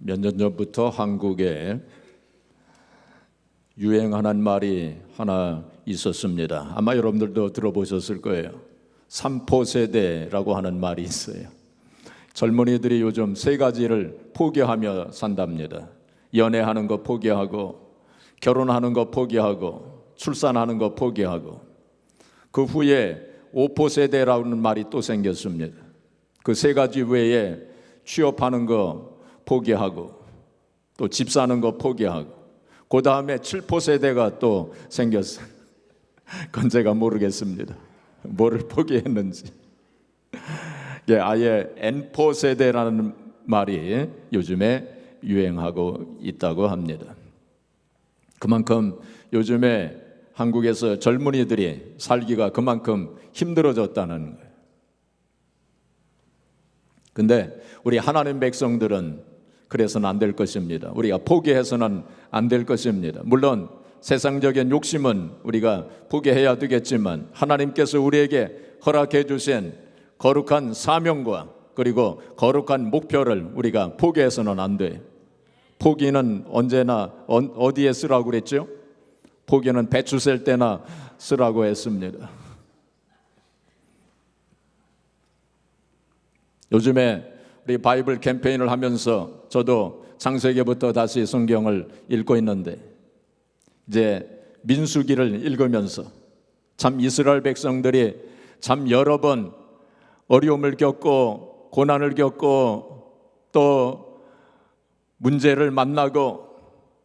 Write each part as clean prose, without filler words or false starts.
몇 년 전부터 한국에 유행하는 말이 하나 있었습니다. 아마 여러분들도 들어보셨을 거예요. 삼포세대라고 하는 말이 있어요. 젊은이들이 요즘 세 가지를 포기하며 산답니다. 연애하는 거 포기하고, 결혼하는 거 포기하고, 출산하는 거 포기하고, 그 후에 오포세대라는 말이 또 생겼습니다. 그 세 가지 외에 취업하는 거 포기하고, 또 집 사는 거 포기하고, 그 다음에 7포세대가 또 생겼어요. 그건 제가 모르겠습니다. 뭐를 포기했는지. 아예 N포세대라는 말이 요즘에 유행하고 있다고 합니다. 그만큼 요즘에 한국에서 젊은이들이 살기가 그만큼 힘들어졌다는 거예요. 근데 우리 하나님 백성들은 그래서는 안 될 것입니다. 우리가 포기해서는 안 될 것입니다. 물론 세상적인 욕심은 우리가 포기해야 되겠지만 하나님께서 우리에게 허락해 주신 거룩한 사명과 그리고 거룩한 목표를 우리가 포기해서는 안 돼요. 포기는 언제나 어디에 쓰라고 그랬죠? 포기는 배추 셀 때나 쓰라고 했습니다. 요즘에 우리 바이블 캠페인을 하면서 저도 창세기부터 다시 성경을 읽고 있는데 이제 민수기를 읽으면서 참 이스라엘 백성들이 참 여러 번 어려움을 겪고 고난을 겪고 또 문제를 만나고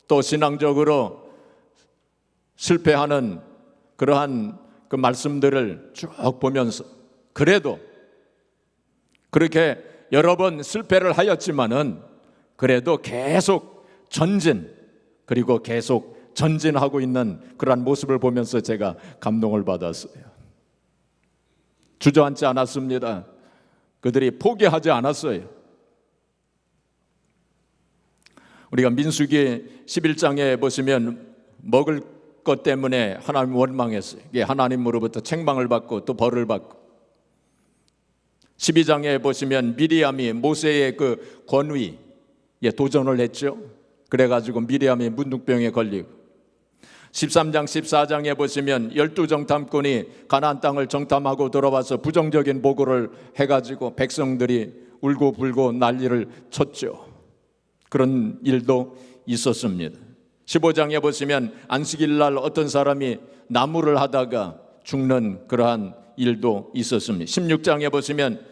또 신앙적으로 실패하는 그러한 그 말씀들을 쭉 보면서 그래도 그렇게 여러 번 실패를 하였지만은 그래도 계속 전진 그리고 계속 전진하고 있는 그러한 모습을 보면서 제가 감동을 받았어요. 주저앉지 않았습니다. 그들이 포기하지 않았어요. 우리가 민수기 11장에 보시면 먹을 것 때문에 하나님 원망했어요. 이게 하나님으로부터 책망을 받고 또 벌을 받고 12장에 보시면 미리암이 모세의 그 권위에 도전을 했죠. 그래가지고 미리암이 문둥병에 걸리고 13장 14장에 보시면 12정탐꾼이 가나안 땅을 정탐하고 돌아와서 부정적인 보고를 해가지고 백성들이 울고 불고 난리를 쳤죠. 그런 일도 있었습니다. 15장에 보시면 안식일 날 어떤 사람이 나무를 하다가 죽는 그러한 일도 있었습니다. 16장에 보시면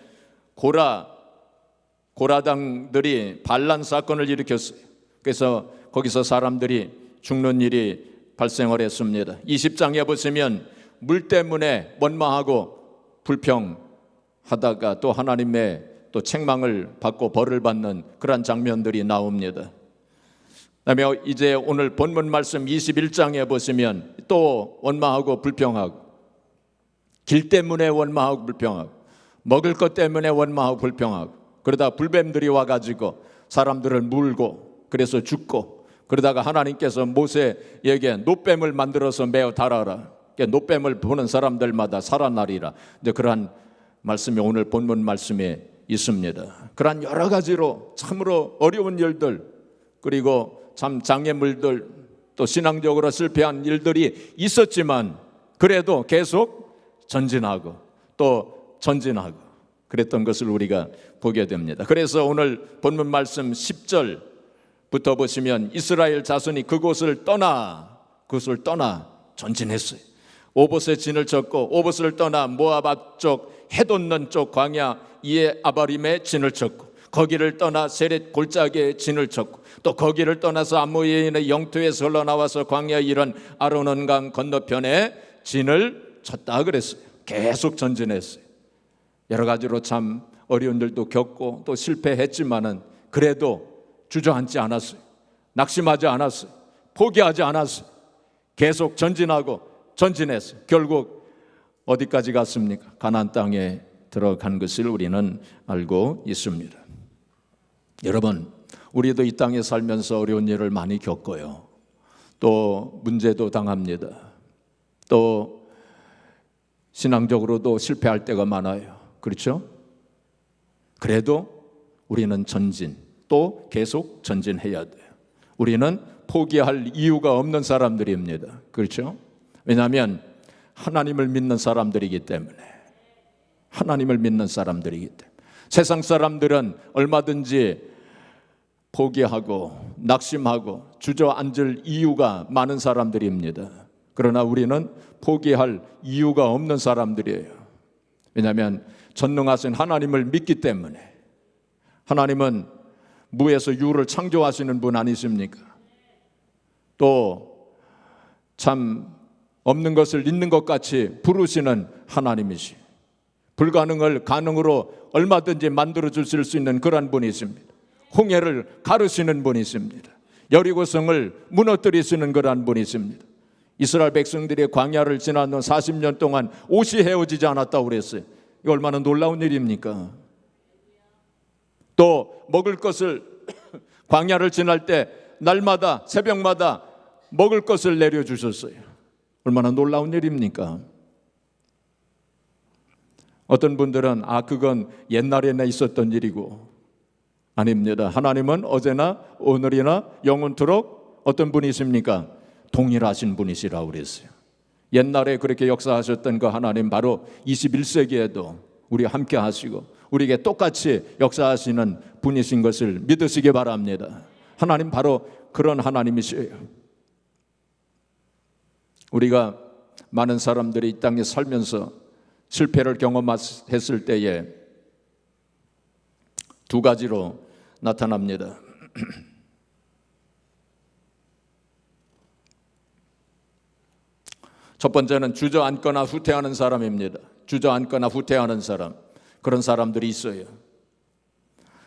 고라당들이 반란 사건을 일으켰어요. 그래서 거기서 사람들이 죽는 일이 발생을 했습니다. 20장에 보시면 물 때문에 원망하고 불평하다가 또 하나님의 또 책망을 받고 벌을 받는 그런 장면들이 나옵니다. 그다음에 이제 오늘 본문 말씀 21장에 보시면 또 원망하고 불평하고 길 때문에 원망하고 불평하고 먹을 것 때문에 원망하고 불평하고 그러다 불뱀들이 와가지고 사람들을 물고 그래서 죽고 그러다가 하나님께서 모세에게 놋뱀을 만들어서 매어 달아라. 놋뱀을 보는 사람들마다 살아나리라. 이제 그러한 말씀이 오늘 본문 말씀에 있습니다. 그러한 여러 가지로 참으로 어려운 일들 그리고 참 장애물들 또 신앙적으로 실패한 일들이 있었지만 그래도 계속 전진하고 또 전진하고 그랬던 것을 우리가 보게 됩니다. 그래서 오늘 본문 말씀 10절부터 보시면 이스라엘 자손이 그곳을 떠나 전진했어요. 오봇의 진을 쳤고 오봇을 떠나 모압 쪽 해돋는 쪽 광야 이에 아바림의 진을 쳤고 거기를 떠나 세렛 골짜기의 진을 쳤고 또 거기를 떠나서 아모리인의 영토에서 흘러나와서 광야 이른 아르논강 건너편에 진을 쳤다 그랬어요. 계속 전진했어요. 여러 가지로 참 어려운 일도 겪고 또 실패했지만은 그래도 주저앉지 않았어요. 낙심하지 않았어요. 포기하지 않았어요. 계속 전진하고 전진했어요. 결국 어디까지 갔습니까? 가나안 땅에 들어간 것을 우리는 알고 있습니다. 여러분, 우리도 이 땅에 살면서 어려운 일을 많이 겪어요. 또 문제도 당합니다. 또 신앙적으로도 실패할 때가 많아요. 그렇죠? 그래도 우리는 전진, 또 계속 전진해야 돼요. 우리는 포기할 이유가 없는 사람들입니다. 그렇죠? 왜냐하면 하나님을 믿는 사람들이기 때문에. 하나님을 믿는 사람들이기 때문에. 세상 사람들은 얼마든지 포기하고 낙심하고 주저앉을 이유가 많은 사람들입니다. 그러나 우리는 포기할 이유가 없는 사람들이에요. 왜냐하면 전능하신 하나님을 믿기 때문에. 하나님은 무에서 유를 창조하시는 분 아니십니까? 또 참 없는 것을 있는 것 같이 부르시는 하나님이시. 불가능을 가능으로 얼마든지 만들어 주실 수 있는 그런 분이십니다. 홍해를 가르시는 분이십니다. 여리고성을 무너뜨리시는 그런 분이십니다. 이스라엘 백성들이 광야를 지난 후 40년 동안 옷이 헤어지지 않았다고 그랬어요. 이거 얼마나 놀라운 일입니까? 또 먹을 것을 광야를 지날 때 날마다 새벽마다 먹을 것을 내려주셨어요. 얼마나 놀라운 일입니까? 어떤 분들은 그건 옛날에나 있었던 일이고, 아닙니다. 하나님은 어제나 오늘이나 영원토록 어떤 분이십니까? 동일하신 분이시라고 그랬어요. 옛날에 그렇게 역사하셨던 그 하나님 바로 21세기에도 우리 함께 하시고 우리에게 똑같이 역사하시는 분이신 것을 믿으시기 바랍니다. 하나님 바로 그런 하나님이시에요. 우리가 많은 사람들이 이 땅에 살면서 실패를 경험했을 때에 두 가지로 나타납니다. 첫 번째는 주저앉거나 후퇴하는 사람입니다. 주저앉거나 후퇴하는 사람, 그런 사람들이 있어요.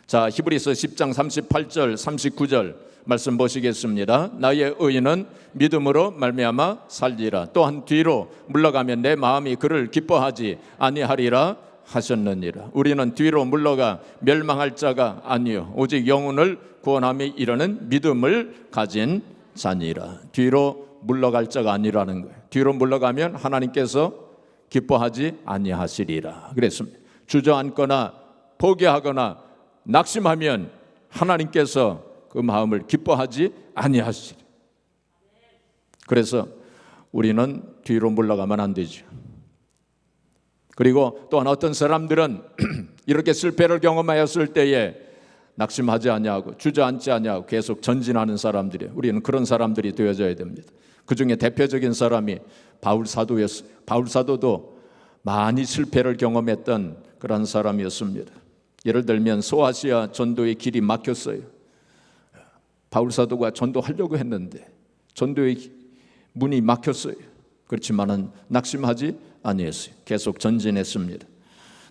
자, 히브리서 10장 38절 39절 말씀 보시겠습니다. 나의 의인은 믿음으로 말미암아 살리라. 또한 뒤로 물러가면 내 마음이 그를 기뻐하지 아니하리라 하셨느니라. 우리는 뒤로 물러가 멸망할 자가 아니요 오직 영혼을 구원함에 이르는 믿음을 가진 자니라. 뒤로 물러갈 자가 아니라는 거예요. 뒤로 물러가면 하나님께서 기뻐하지 아니하시리라 그랬습니다. 주저앉거나 포기하거나 낙심하면 하나님께서 그 마음을 기뻐하지 아니하시리. 그래서 우리는 뒤로 물러가면 안 되죠. 그리고 또한 어떤 사람들은 이렇게 실패를 경험하였을 때에 낙심하지 아니하고 주저앉지 아니하고 계속 전진하는 사람들이에요. 우리는 그런 사람들이 되어져야 됩니다. 그 중에 대표적인 사람이 바울 사도였어요. 바울 사도도 많이 실패를 경험했던 그런 사람이었습니다. 예를 들면 소아시아 전도의 길이 막혔어요. 바울 사도가 전도하려고 했는데 전도의 문이 막혔어요. 그렇지만은 낙심하지 아니했어요. 계속 전진했습니다.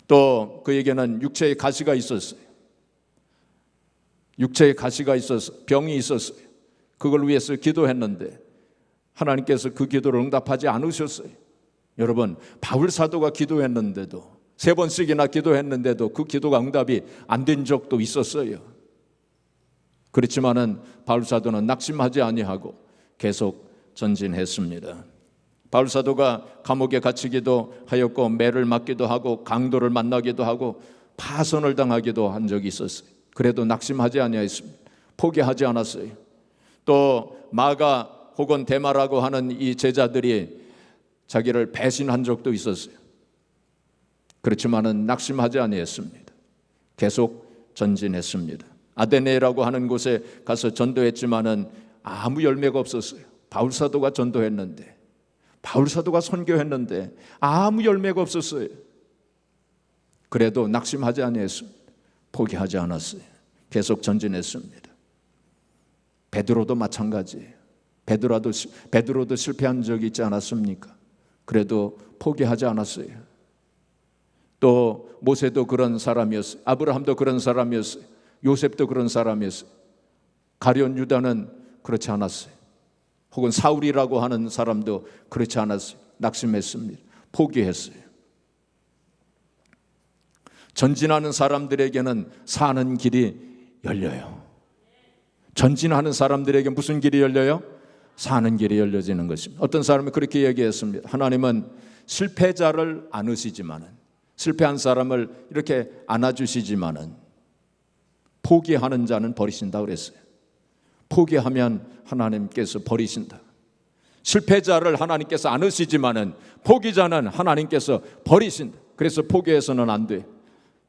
또 그에게는 육체의 가시가 있었어요. 육체의 가시가 있어서 병이 있었어요. 그걸 위해서 기도했는데 하나님께서 그 기도를 응답하지 않으셨어요. 여러분, 바울 사도가 기도했는데도 3번씩이나 기도했는데도 그 기도가 응답이 안 된 적도 있었어요. 그렇지만은 바울 사도는 낙심하지 아니하고 계속 전진했습니다. 바울 사도가 감옥에 갇히기도 하였고 매를 맞기도 하고 강도를 만나기도 하고 파선을 당하기도 한 적이 있었어요. 그래도 낙심하지 아니하였습니다. 포기하지 않았어요. 또 마가 혹은 데마라고 하는 이 제자들이 자기를 배신한 적도 있었어요. 그렇지만은 낙심하지 아니했습니다. 계속 전진했습니다. 아데네라고 하는 곳에 가서 전도했지만은 아무 열매가 없었어요. 바울 사도가 전도했는데, 바울 사도가 선교했는데 아무 열매가 없었어요. 그래도 낙심하지 아니했습니다. 포기하지 않았어요. 계속 전진했습니다. 베드로도 마찬가지예요. 베드로도 실패한 적이 있지 않았습니까? 그래도 포기하지 않았어요. 또 모세도 그런 사람이었어요. 아브라함도 그런 사람이었어요. 요셉도 그런 사람이었어요. 가룟 유다는 그렇지 않았어요. 혹은 사울이라고 하는 사람도 그렇지 않았어요. 낙심했습니다. 포기했어요. 전진하는 사람들에게는 사는 길이 열려요. 전진하는 사람들에게 무슨 길이 열려요? 사는 길이 열려지는 것입니다. 어떤 사람이 그렇게 얘기했습니다. 하나님은 실패자를 안으시지만은, 실패한 사람을 이렇게 안아주시지만은 포기하는 자는 버리신다 그랬어요. 포기하면 하나님께서 버리신다. 실패자를 하나님께서 안으시지만은 포기자는 하나님께서 버리신다. 그래서 포기해서는 안 돼.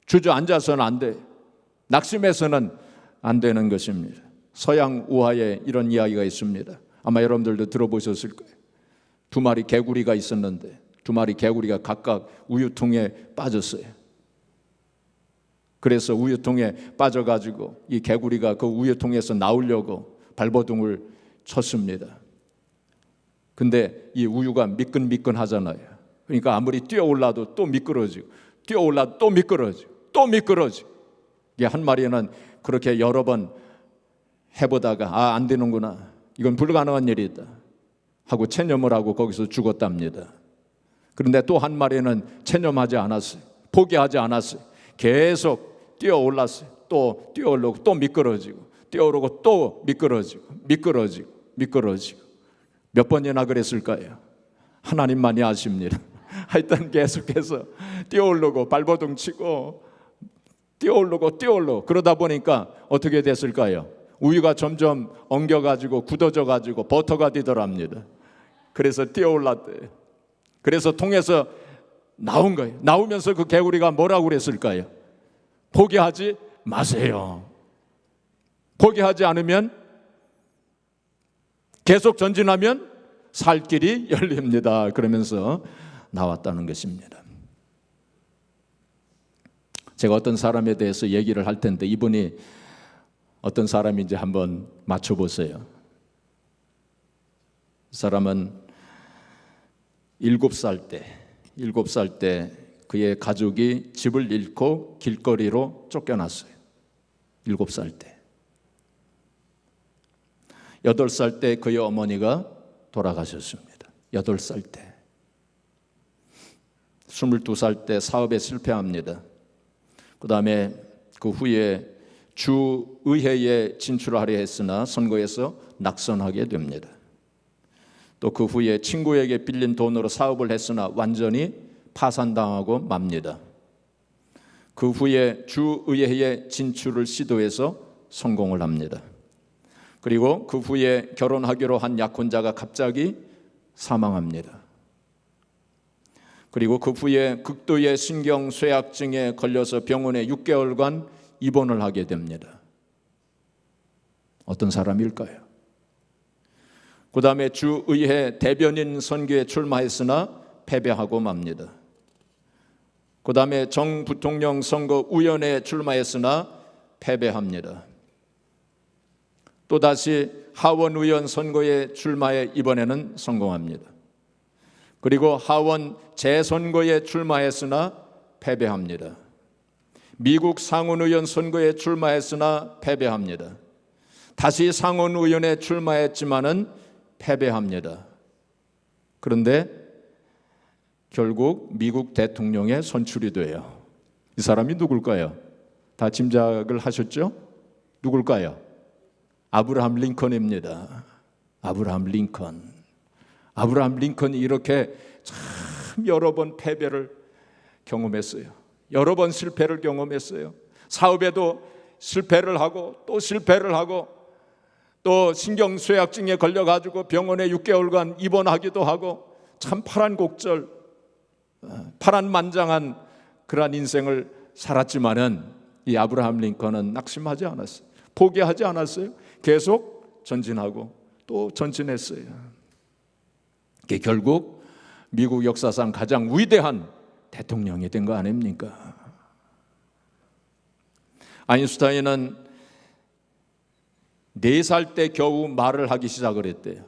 주저앉아서는 안 돼. 낙심해서는 안 되는 것입니다. 서양 우화에 이런 이야기가 있습니다. 아마 여러분들도 들어보셨을 거예요. 두 마리 개구리가 있었는데 두 마리 개구리가 각각 우유통에 빠졌어요. 그래서 우유통에 빠져가지고 이 개구리가 그 우유통에서 나오려고 발버둥을 쳤습니다. 근데 이 우유가 미끈미끈하잖아요. 그러니까 아무리 뛰어올라도 또 미끄러지고 뛰어올라도 또 미끄러지고 또 미끄러지고, 이게 한 마리는 그렇게 여러 번 해보다가 안 되는구나, 이건 불가능한 일이다 하고 체념을 하고 거기서 죽었답니다. 그런데 또 한 마리는 체념하지 않았어요. 포기하지 않았어요. 계속 뛰어올랐어요. 또 뛰어오르고 또 미끄러지고 뛰어오르고 또 미끄러지고 몇 번이나 그랬을까요? 하나님만이 아십니다. 하여튼 계속해서 뛰어오르고 발버둥 치고 뛰어오르고 그러다 보니까 어떻게 됐을까요? 우유가 점점 엉겨가지고 굳어져가지고 버터가 되더랍니다. 그래서 뛰어올랐대요. 그래서 통에서 나온 거예요. 나오면서 그 개구리가 뭐라고 그랬을까요? 포기하지 마세요. 포기하지 않으면, 계속 전진하면 살 길이 열립니다. 그러면서 나왔다는 것입니다. 제가 어떤 사람에 대해서 얘기를 할 텐데 이분이 어떤 사람인지 한번 맞춰보세요. 이 사람은 7살 때 그의 가족이 집을 잃고 길거리로 쫓겨났어요. 7살 때. 8살 때 그의 어머니가 돌아가셨습니다. 8살 때. 22살 때 사업에 실패합니다. 그 다음에 그 후에 주의회에 진출하려 했으나 선거에서 낙선하게 됩니다. 또 그 후에 친구에게 빌린 돈으로 사업을 했으나 완전히 파산당하고 맙니다. 그 후에 주의회에 진출을 시도해서 성공을 합니다. 그리고 그 후에 결혼하기로 한 약혼자가 갑자기 사망합니다. 그리고 그 후에 극도의 신경쇠약증에 걸려서 병원에 6개월간 입원을 하게 됩니다. 어떤 사람일까요? 그 다음에 주의회 대변인 선거에 출마했으나 패배하고 맙니다. 그 다음에 정부통령 선거위원회에 출마했으나 패배합니다. 또다시 하원의원 선거에 출마해 이번에는 성공합니다. 그리고 하원 재선거에 출마했으나 패배합니다. 미국 상원의원 선거에 출마했으나 패배합니다. 다시 상원의원에 출마했지만은 패배합니다. 그런데 결국 미국 대통령에 선출이 돼요. 이 사람이 누굴까요? 다 짐작을 하셨죠? 누굴까요? 아브라함 링컨입니다. 아브라함 링컨이 이렇게 참 여러 번 패배를 경험했어요. 여러 번 실패를 경험했어요. 사업에도 실패를 하고 또 실패를 하고 또 신경쇠약증에 걸려가지고 병원에 6개월간 입원하기도 하고, 참 파란곡절, 파란만장한 그러한 인생을 살았지만은 이 아브라함 링컨은 낙심하지 않았어요. 포기하지 않았어요. 계속 전진하고 또 전진했어요. 그게 결국 미국 역사상 가장 위대한 대통령이 된 거 아닙니까? 아인슈타인은 4살 때 겨우 말을 하기 시작을 했대요.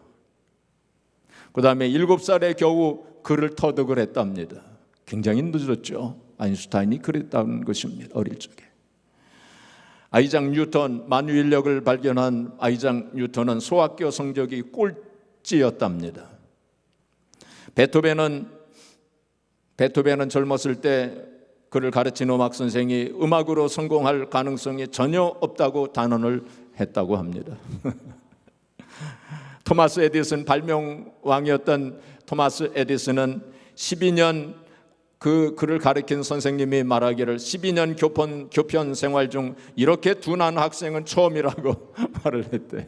그 다음에 7살에 겨우 글을 터득을 했답니다. 굉장히 늦었죠. 아인슈타인이 그랬다는 것입니다. 어릴 적에. 아이작 뉴턴, 만유인력을 발견한 아이작 뉴턴은 소학교 성적이 꼴찌였답니다. 베토벤은 젊었을 때 그를 가르친 음악 선생이 음악으로 성공할 가능성이 전혀 없다고 단언을 했다고 합니다. 토마스 에디슨, 발명왕이었던 토마스 에디슨은 12년 그 그를 가르친 선생님이 말하기를 12년 교편 생활 중 이렇게 둔한 학생은 처음이라고 말을 했대요.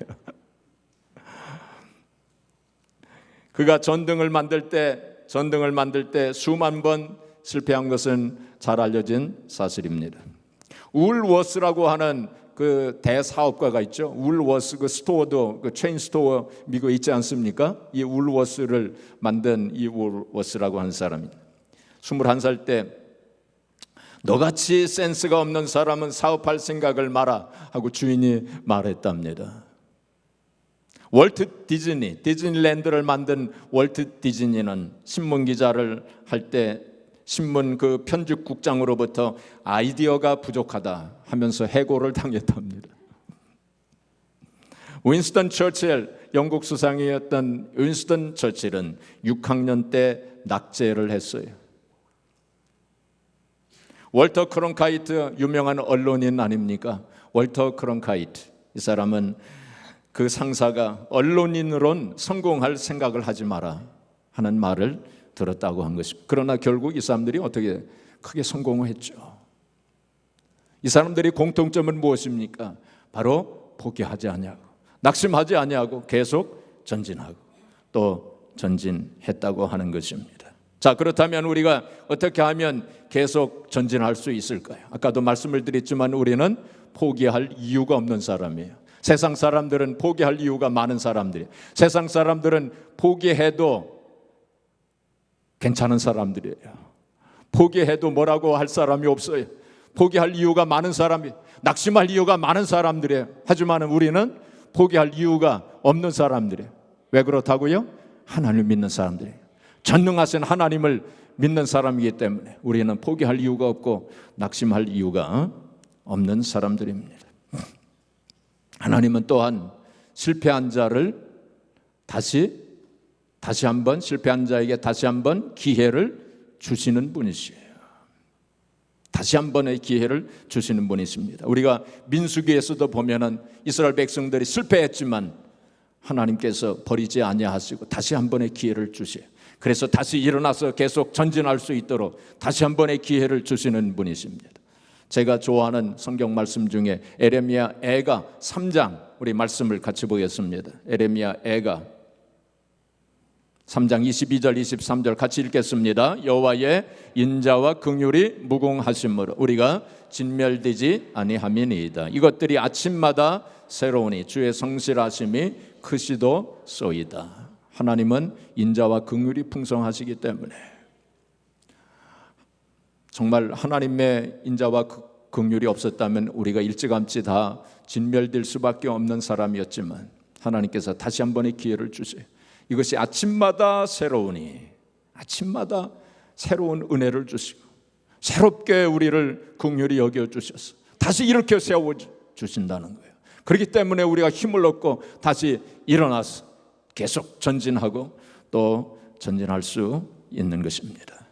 그가 전등을 만들 때 수만 번 실패한 것은 잘 알려진 사실입니다. 울워스라고 하는 그 대사업가가 있죠. 울워스 그 스토어도 그 체인 스토어 미국에 있지 않습니까? 이 울워스를 만든 이 울워스라고 하는 사람입니다. 21살 때 너같이 센스가 없는 사람은 사업할 생각을 마라 하고 주인이 말했답니다. 월트 디즈니랜드를 만든 월트 디즈니는 신문 기자를 할 때 신문 그 편집국장으로부터 아이디어가 부족하다 하면서 해고를 당했답니다. 윈스턴 처칠, 영국 수상이었던 윈스턴 처칠은 6학년 때 낙제를 했어요. 월터 크론카이트 유명한 언론인 아닙니까? 월터 크론카이트, 이 사람은 그 상사가 언론인으론 성공할 생각을 하지 마라 하는 말을 들었다고 한 것입니다. 그러나 결국 이 사람들이 어떻게 크게 성공을 했죠. 이 사람들의 공통점은 무엇입니까? 바로 포기하지 아니하고 낙심하지 아니하고 계속 전진하고 또 전진했다고 하는 것입니다. 자, 그렇다면 우리가 어떻게 하면 계속 전진할 수 있을까요? 아까도 말씀을 드렸지만 우리는 포기할 이유가 없는 사람이에요. 세상 사람들은 포기할 이유가 많은 사람들이에요. 세상 사람들은 포기해도 괜찮은 사람들이에요. 포기해도 뭐라고 할 사람이 없어요. 포기할 이유가 많은 사람이, 낙심할 이유가 많은 사람들이에요. 하지만 우리는 포기할 이유가 없는 사람들이에요. 왜 그렇다고요? 하나님을 믿는 사람들이에요. 전능하신 하나님을 믿는 사람이기 때문에 우리는 포기할 이유가 없고 낙심할 이유가 없는 사람들입니다. 하나님은 또한 실패한 자를 다시 한번 실패한 자에게 다시 한번 기회를 주시는 분이시에요. 다시 한 번의 기회를 주시는 분이십니다. 우리가 민수기에서도 보면은 이스라엘 백성들이 실패했지만 하나님께서 버리지 아니하시고 다시 한 번의 기회를 주세요. 그래서 다시 일어나서 계속 전진할 수 있도록 다시 한 번의 기회를 주시는 분이십니다. 제가 좋아하는 성경 말씀 중에 에레미야 애가 3장 우리 말씀을 같이 보겠습니다. 에레미야 애가 3장 22절 23절 같이 읽겠습니다. 여호와의 인자와 긍휼이 무궁하심으로 우리가 진멸되지 아니함이니이다. 이것들이 아침마다 새로우니 주의 성실하심이 크시도소이다. 하나님은 인자와 긍휼이 풍성하시기 때문에 정말 하나님의 인자와 긍휼이 없었다면 우리가 일찌감치 다 진멸될 수밖에 없는 사람이었지만 하나님께서 다시 한 번의 기회를 주세요. 이것이 아침마다 새로우니 아침마다 새로운 은혜를 주시고 새롭게 우리를 긍휼히 여겨주셔서 다시 이렇게 세워주신다는 거예요. 그렇기 때문에 우리가 힘을 얻고 다시 일어나서 계속 전진하고 또 전진할 수 있는 것입니다.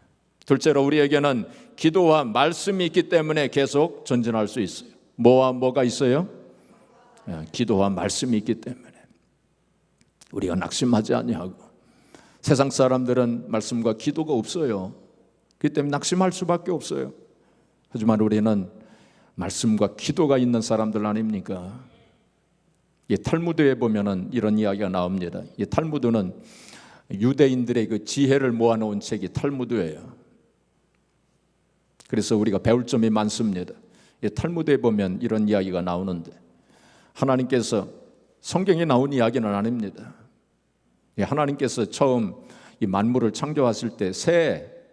둘째로 우리에게는 기도와 말씀이 있기 때문에 계속 전진할 수 있어요. 뭐가 있어요? 기도와 말씀이 있기 때문에 우리가 낙심하지 아니하고 세상 사람들은 말씀과 기도가 없어요. 그렇기 때문에 낙심할 수밖에 없어요. 하지만 우리는 말씀과 기도가 있는 사람들 아닙니까? 이 탈무드에 보면은 이런 이야기가 나옵니다. 이 탈무드는 유대인들의 그 지혜를 모아놓은 책이 탈무드예요. 그래서 우리가 배울 점이 많습니다. 이 탈무드에 보면 이런 이야기가 나오는데 하나님께서 성경에 나온 이야기는 아닙니다. 하나님께서 처음 이 만물을 창조하실 때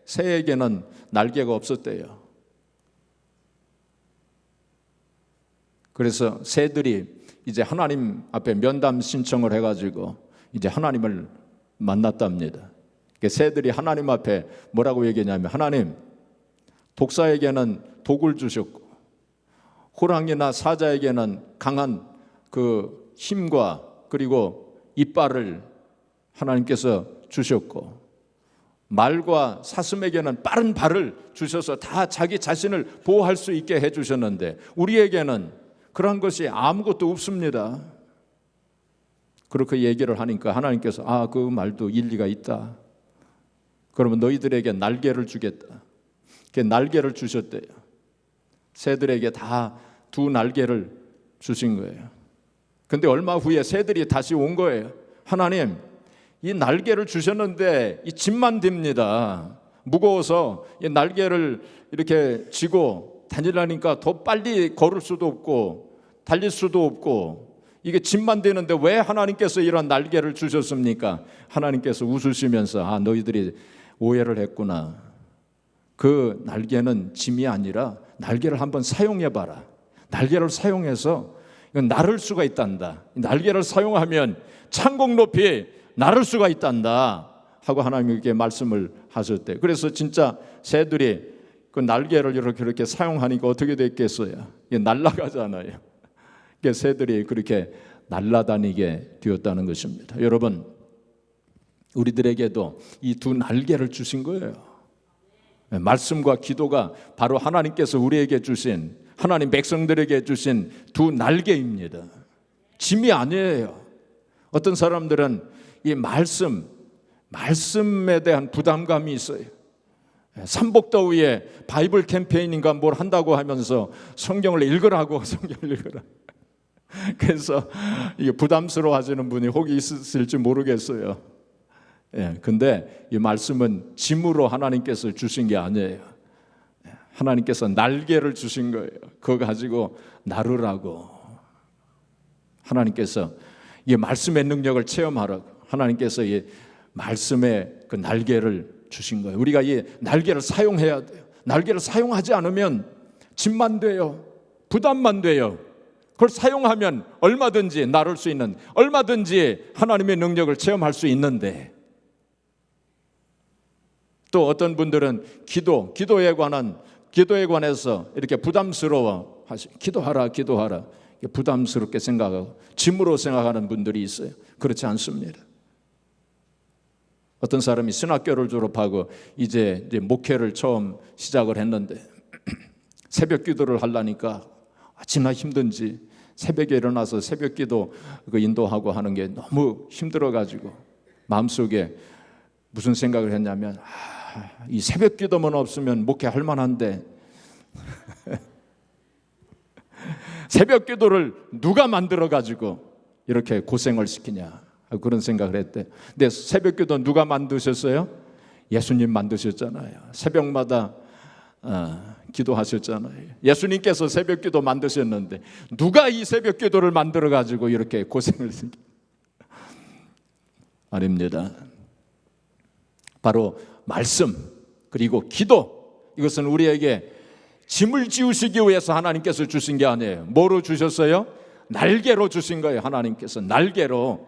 새에게는 날개가 없었대요. 그래서 새들이 이제 하나님 앞에 면담 신청을 해가지고 이제 하나님을 만났답니다. 새들이 하나님 앞에 뭐라고 얘기했냐면 하나님, 독사에게는 독을 주셨고 호랑이나 사자에게는 강한 그 힘과 그리고 이빨을 하나님께서 주셨고 말과 사슴에게는 빠른 발을 주셔서 다 자기 자신을 보호할 수 있게 해주셨는데 우리에게는 그런 것이 아무것도 없습니다. 그렇게 얘기를 하니까 하나님께서 그 말도 일리가 있다. 그러면 너희들에게 날개를 주겠다. 날개를 주셨대요. 새들에게 다 두 날개를 주신 거예요. 근데 얼마 후에 새들이 다시 온 거예요. 하나님, 이 날개를 주셨는데 이 짐만 듭니다. 무거워서 이 날개를 이렇게 쥐고 다니려니까 더 빨리 걸을 수도 없고 달릴 수도 없고 이게 짐만 되는데 왜 하나님께서 이런 날개를 주셨습니까? 하나님께서 웃으시면서 너희들이 오해를 했구나. 그 날개는 짐이 아니라 날개를 한번 사용해봐라. 날개를 사용해서 이건 나를 수가 있단다. 날개를 사용하면 천국 높이 나를 수가 있단다 하고 하나님께 말씀을 하셨대요. 그래서 진짜 새들이 그 날개를 이렇게 사용하니까 어떻게 됐겠어요? 이게 날아가잖아요. 새들이 그렇게 날아다니게 되었다는 것입니다. 여러분, 우리들에게도 이 두 날개를 주신 거예요. 말씀과 기도가 바로 하나님께서 우리에게 주신, 하나님 백성들에게 주신 두 날개입니다. 짐이 아니에요. 어떤 사람들은 이 말씀에 대한 부담감이 있어요. 삼복더위에 바이블 캠페인인가 뭘 한다고 하면서 성경을 읽으라고 성경을 읽으라. 그래서 이게 부담스러워 하시는 분이 혹 있을지 모르겠어요. 근데 이 말씀은 짐으로 하나님께서 주신 게 아니에요. 하나님께서 날개를 주신 거예요. 그거 가지고 나르라고. 하나님께서 이 말씀의 능력을 체험하라고. 하나님께서 이 말씀의 그 날개를 주신 거예요. 우리가 이 날개를 사용해야 돼요. 날개를 사용하지 않으면 짐만 돼요. 부담만 돼요. 그걸 사용하면 얼마든지 나를 수 있는, 얼마든지 하나님의 능력을 체험할 수 있는데, 또 어떤 분들은 기도에 관해서 이렇게 부담스러워 기도하라 부담스럽게 생각하고 짐으로 생각하는 분들이 있어요. 그렇지 않습니다. 어떤 사람이 신학교를 졸업하고 이제 목회를 처음 시작을 했는데 새벽 기도를 하려니까 지나 힘든지 새벽에 일어나서 새벽 기도 인도하고 하는 게 너무 힘들어가지고 마음속에 무슨 생각을 했냐면 이 새벽 기도만 없으면 목회할 만한데 새벽 기도를 누가 만들어가지고 이렇게 고생을 시키냐 그런 생각을 했대. 근데 새벽 기도 누가 만드셨어요? 예수님 만드셨잖아요. 새벽마다 기도하셨잖아요. 예수님께서 새벽 기도 만드셨는데 누가 이 새벽 기도를 만들어가지고 이렇게 고생을 시키냐 아닙니다. 바로 말씀 그리고 기도, 이것은 우리에게 짐을 지우시기 위해서 하나님께서 주신 게 아니에요. 뭐로 주셨어요? 날개로 주신 거예요. 하나님께서 날개로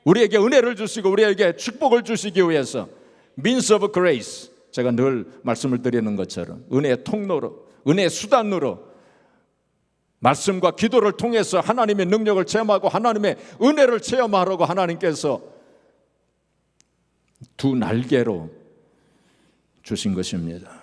우리에게 은혜를 주시고 우리에게 축복을 주시기 위해서 means of grace, 제가 늘 말씀을 드리는 것처럼 은혜의 통로로, 은혜의 수단으로 말씀과 기도를 통해서 하나님의 능력을 체험하고 하나님의 은혜를 체험하라고 하나님께서 두 날개로 주신 것입니다.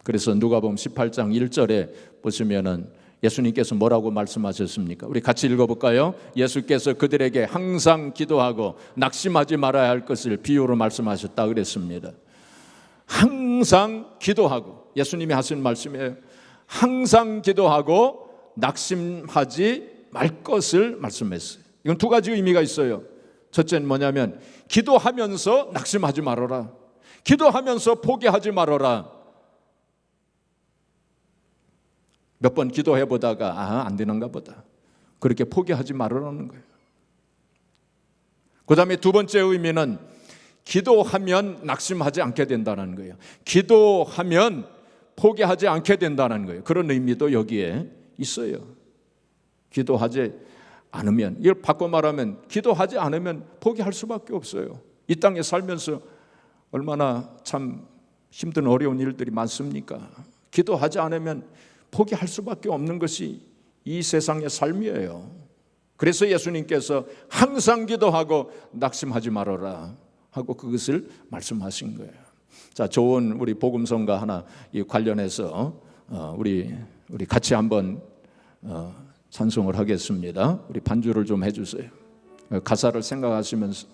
그래서 누가복음 18장 1절에 보시면은 예수님께서 뭐라고 말씀하셨습니까? 우리 같이 읽어볼까요? 예수께서 그들에게 항상 기도하고 낙심하지 말아야 할 것을 비유로 말씀하셨다 그랬습니다. 항상 기도하고, 예수님이 하신 말씀이에요. 항상 기도하고 낙심하지 말 것을 말씀했어요. 이건 두 가지 의미가 있어요. 첫째는 뭐냐면 기도하면서 낙심하지 말아라. 기도하면서 포기하지 말아라. 몇 번 기도해 보다가 안 되는가 보다. 그렇게 포기하지 말으라는 거예요. 그 다음에 두 번째 의미는 기도하면 낙심하지 않게 된다는 거예요. 기도하면 포기하지 않게 된다는 거예요. 그런 의미도 여기에 있어요. 기도하지 않으면, 이걸 바꿔 말하면 기도하지 않으면 포기할 수밖에 없어요. 이 땅에 살면서 얼마나 참 힘든 어려운 일들이 많습니까? 기도하지 않으면 포기할 수밖에 없는 것이 이 세상의 삶이에요. 그래서 예수님께서 항상 기도하고 낙심하지 말아라 하고 그것을 말씀하신 거예요. 자, 좋은 우리 복음성가 하나 이 관련해서 우리 같이 한번 찬송을 하겠습니다. 우리 반주를 좀 해주세요. 가사를 생각하시면서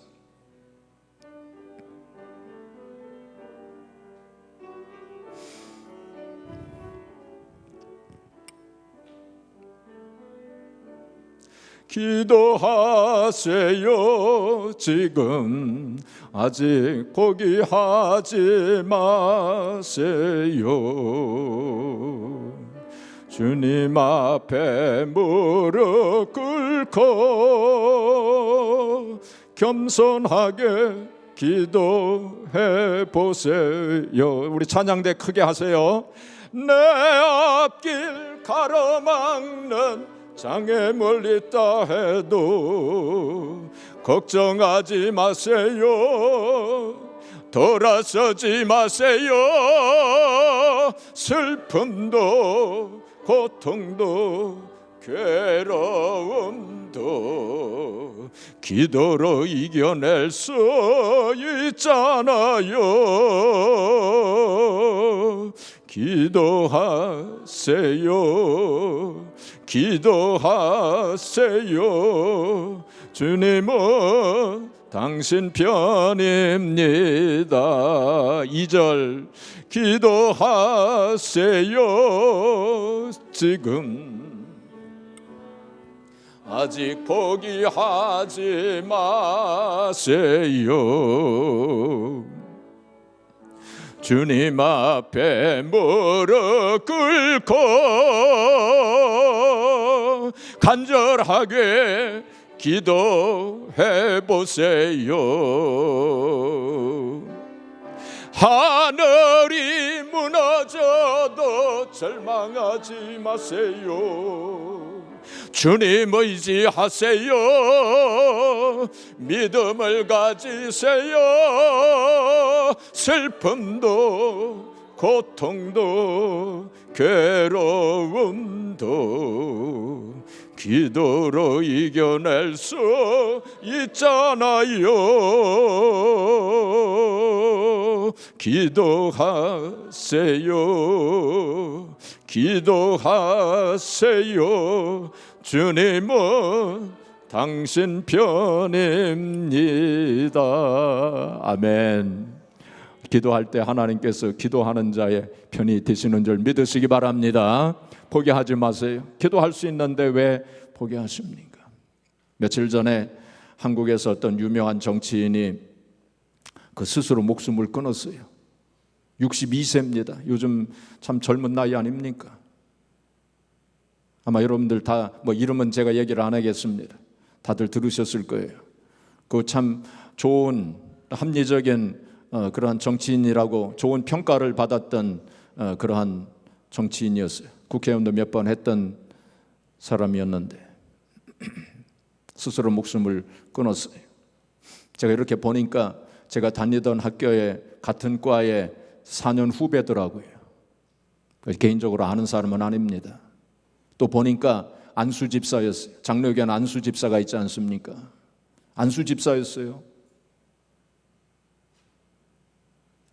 기도하세요. 지금 아직 포기하지 마세요. 주님 앞에 무릎 꿇고 겸손하게 기도해 보세요. 우리 찬양대 크게 하세요. 내 앞길 가로막는 장애물 있다 해도 걱정하지 마세요. 돌아서지 마세요. 슬픔도 고통도 괴로움도 기도로 이겨낼 수 있잖아요. 기도하세요. 기도하세요. 주님은 당신 편입니다. 2절 기도하세요. 지금 아직 포기하지 마세요. 주님 앞에 무릎 꿇고 간절하게 기도해 보세요. 하늘이 무너져도 절망하지 마세요. 주님 의지하세요. 믿음을 가지세요. 슬픔도 고통도 괴로움도 기도로 이겨낼 수 있잖아요. 기도하세요. 기도하세요. 주님은 당신 편입니다. 아멘. 기도할 때 하나님께서 기도하는 자의 편이 되시는 줄 믿으시기 바랍니다. 포기하지 마세요. 기도할 수 있는데 왜 포기하십니까? 며칠 전에 한국에서 어떤 유명한 정치인이 그 스스로 목숨을 끊었어요. 62세입니다. 요즘 참 젊은 나이 아닙니까? 아마 여러분들 다 이름은 제가 얘기를 안 하겠습니다. 다들 들으셨을 거예요. 그 참 좋은 합리적인 그러한 정치인이라고 좋은 평가를 받았던 그러한 정치인이었어요. 국회의원도 몇 번 했던 사람이었는데 스스로 목숨을 끊었어요. 제가 이렇게 보니까 제가 다니던 학교에 같은 과에 4년 후배더라고요. 개인적으로 아는 사람은 아닙니다. 또 보니까 안수 집사였어요. 장로교회는 안수 집사가 있지 않습니까? 안수 집사였어요.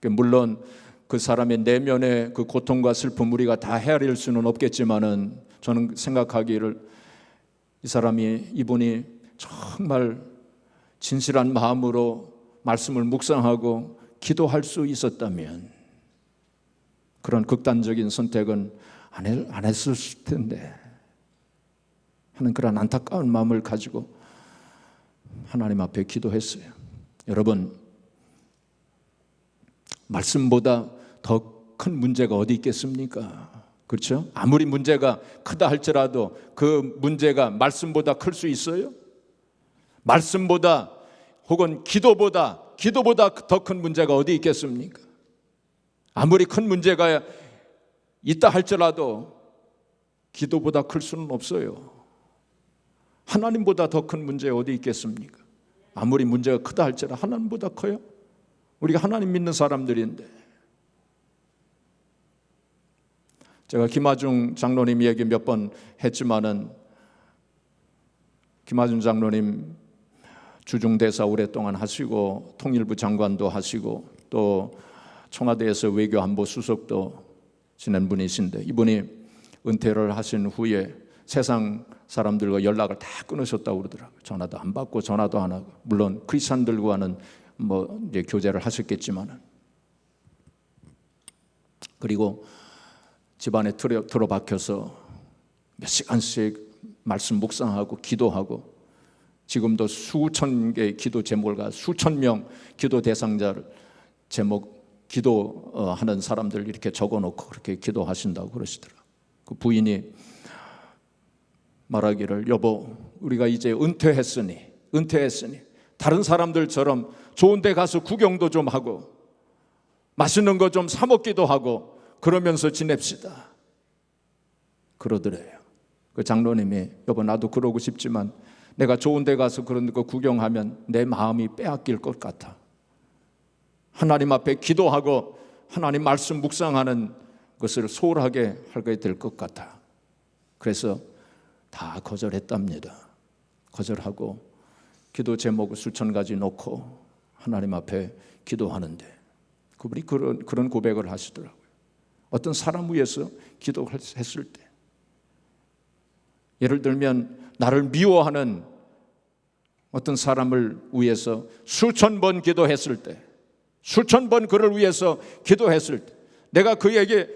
물론 그 사람의 내면의 그 고통과 슬픔 우리가 다 헤아릴 수는 없겠지만은 저는 생각하기를 이분이 정말 진실한 마음으로 말씀을 묵상하고 기도할 수 있었다면 그런 극단적인 선택은 안 했을 텐데 하는 그런 안타까운 마음을 가지고 하나님 앞에 기도했어요. 여러분, 말씀보다 더 큰 문제가 어디 있겠습니까? 그렇죠? 아무리 문제가 크다 할지라도 그 문제가 말씀보다 클 수 있어요? 말씀보다 혹은 기도보다 더 큰 문제가 어디 있겠습니까? 아무리 큰 문제가 있다 할지라도 기도보다 클 수는 없어요. 하나님보다 더 큰 문제 어디 있겠습니까? 아무리 문제가 크다 할지라도 하나님보다 커요? 우리가 하나님 믿는 사람들인데. 제가 김하중 장로님 얘기 몇 번 했지만은 김하중 장로님 주중대사 오랫동안 하시고 통일부 장관도 하시고 또 청와대에서 외교안보 수석도 지낸 분이신데 이분이 은퇴를 하신 후에 세상 사람들과 연락을 다 끊으셨다고 그러더라고요. 전화도 안 받고 전화도 안 하고. 물론 크리스찬들과는 이제 교제를 하셨겠지만은. 그리고 집안에 틀어박혀서 몇 시간씩 말씀 묵상하고 기도하고 지금도 수천 개의 기도 제목과 수천 명 기도 대상자를 기도하는 사람들 이렇게 적어놓고 그렇게 기도하신다고 그러시더라고요. 그 부인이 말하기를, 여보, 우리가 이제 은퇴했으니 다른 사람들처럼 좋은 데 가서 구경도 좀 하고 맛있는 거 좀 사 먹기도 하고 그러면서 지냅시다 그러더래요. 그 장로님이, 여보, 나도 그러고 싶지만 내가 좋은 데 가서 그런 거 구경하면 내 마음이 빼앗길 것 같아. 하나님 앞에 기도하고 하나님 말씀 묵상하는 것을 소홀하게 하게 될 것 같아. 그래서 다 거절했답니다. 거절하고 기도 제목을 수천 가지 놓고 하나님 앞에 기도하는데 그분이 그런 고백을 하시더라고요. 어떤 사람 위해서 기도했을 때, 예를 들면 나를 미워하는 어떤 사람을 위해서 수천 번 기도했을 때, 수천 번 그를 위해서 기도했을 때, 내가 그에게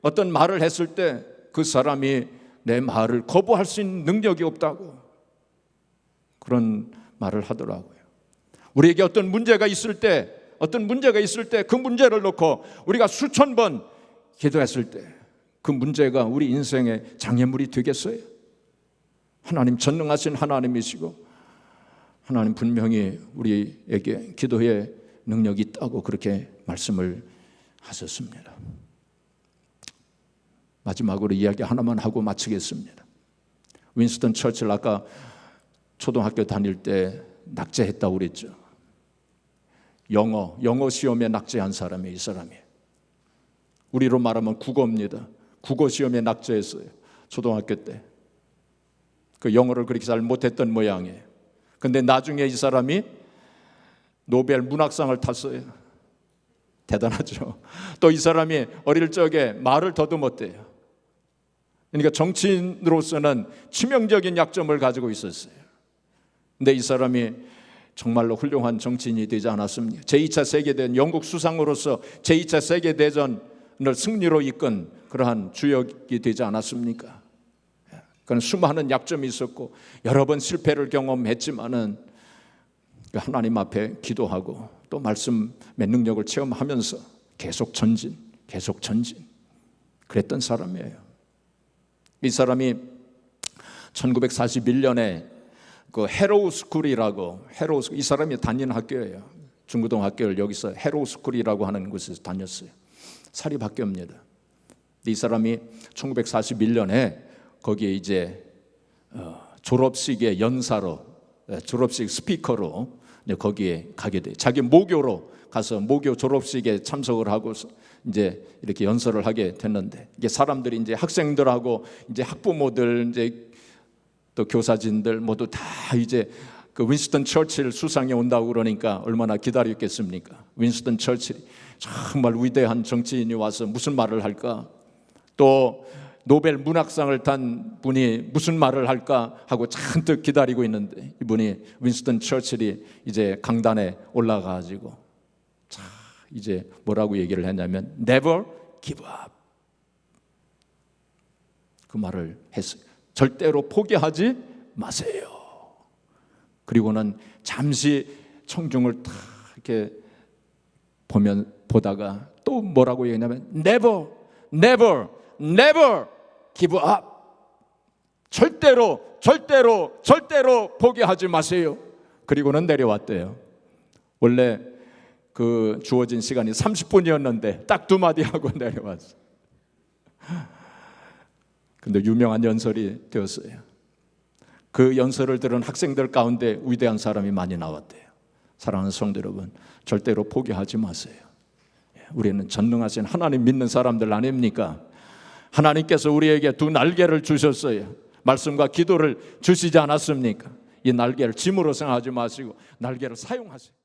어떤 말을 했을 때 그 사람이 내 말을 거부할 수 있는 능력이 없다고 그런 말을 하더라고요. 우리에게 어떤 문제가 있을 때 그 문제를 놓고 우리가 수천 번 기도했을 때 그 문제가 우리 인생의 장애물이 되겠어요? 하나님 전능하신 하나님이시고 하나님 분명히 우리에게 기도의 능력이 있다고 그렇게 말씀을 하셨습니다. 마지막으로 이야기 하나만 하고 마치겠습니다. 윈스턴 처칠, 아까 초등학교 다닐 때 낙제했다고 그랬죠. 영어 시험에 낙제한 사람이 이 사람이에요. 우리로 말하면 국어입니다. 국어 시험에 낙제했어요. 초등학교 때. 그 영어를 그렇게 잘 못했던 모양이에요. 근데 나중에 이 사람이 노벨 문학상을 탔어요. 대단하죠. 또 이 사람이 어릴 적에 말을 더듬었대요. 그러니까 정치인으로서는 치명적인 약점을 가지고 있었어요. 근데 이 사람이 정말로 훌륭한 정치인이 되지 않았습니까? 제2차 세계대전, 영국 수상으로서 제2차 세계대전을 승리로 이끈 그러한 주역이 되지 않았습니까? 그건 수많은 약점이 있었고 여러 번 실패를 경험했지만은 하나님 앞에 기도하고 또 말씀의 능력을 체험하면서 계속 전진 그랬던 사람이에요. 이 사람이 1941년에 그 헤로우 스쿨이라고, 이 사람이 다니는 학교예요. 중고등학교를 여기서 헤로우 스쿨이라고 하는 곳에서 다녔어요. 사립학교입니다. 이 사람이 1941년에 거기에 이제 졸업식의 연사로, 졸업식 스피커로 거기에 가게 돼. 자기 모교로 가서 모교 졸업식에 참석을 하고서 이제 이렇게 연설을 하게 됐는데, 이게 사람들이 이제 학생들하고 이제 학부모들, 이제 또 교사진들 모두 다 이제 그 윈스턴 처칠 수상에 온다고 그러니까 얼마나 기다렸겠습니까? 윈스턴 처칠이 정말 위대한 정치인이 와서 무슨 말을 할까? 또 노벨 문학상을 탄 분이 무슨 말을 할까 하고 잔뜩 기다리고 있는데, 이분이 윈스턴 처칠이 이제 강단에 올라가가지고 이제 뭐라고 얘기를 했냐면 Never give up, 그 말을 했어요. 절대로 포기하지 마세요. 그리고는 잠시 청중을 다 이렇게 보다가 또 뭐라고 얘기하냐면 Never give up, 절대로 포기하지 마세요. 그리고는 내려왔대요. 원래 그 주어진 시간이 30분이었는데 딱 2마디 하고 내려왔어요. 근데 유명한 연설이 되었어요. 그 연설을 들은 학생들 가운데 위대한 사람이 많이 나왔대요. 사랑하는 성도 여러분, 절대로 포기하지 마세요. 우리는 전능하신 하나님 믿는 사람들 아닙니까? 하나님께서 우리에게 2 날개를 주셨어요. 말씀과 기도를 주시지 않았습니까? 이 날개를 짐으로 생각하지 마시고 날개를 사용하세요.